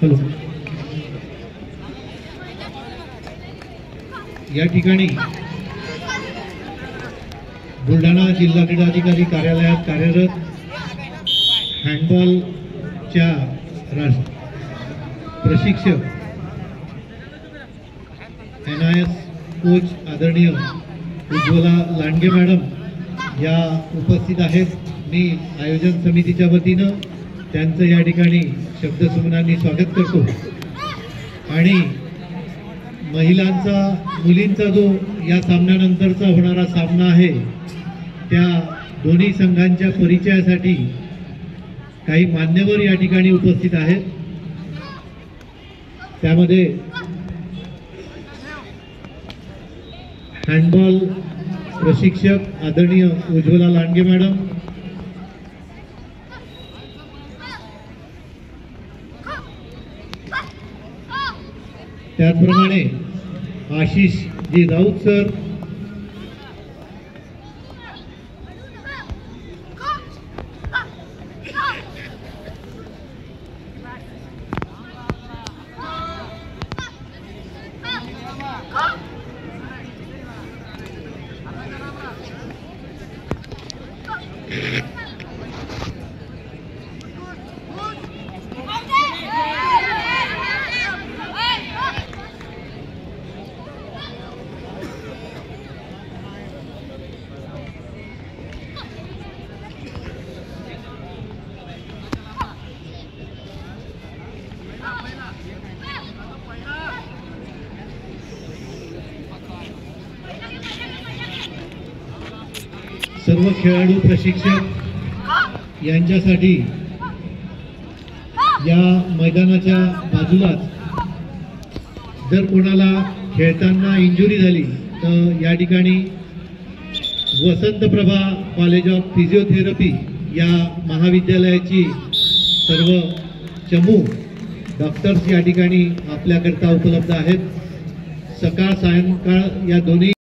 Hello. या ठिकाणी बुलढाणा जिल्हा क्रीडाधिकारी कार्यालयात कार्यरत हँडबॉलच्या प्रशिक्षक NIS कोच आदरणीय उज्ज्वला लांडगे मॅडम या उपस्थित आहेत. मी आयोजन समितीच्या वतीनं त्यांचं या ठिकाणी शब्दसुमनांनी स्वागत करतो. आणि महिलांचा मुलींचा जो या सामन्यानंतरचा होणारा सामना आहे त्या दोन्ही संघांच्या परिचयासाठी काही मान्यवर या ठिकाणी उपस्थित आहेत. त्यामध्ये हँडबॉल प्रशिक्षक आदरणीय उज्ज्वला लांडगे मॅडम, त्याचप्रमाणे आशिष जी राऊत सर, सर्व खेळाडू प्रशिक्षक यांच्यासाठी या मैदानाच्या बाजूलाच जर कोणाला खेळताना इंजुरी झाली तर या ठिकाणी वसंतप्रभा कॉलेज ऑफ फिजिओथेरपी या महाविद्यालयाची सर्व चमू डॉक्टर्स या ठिकाणी आपल्याकरता उपलब्ध आहेत. सकाळ सायंकाळ या दोन्ही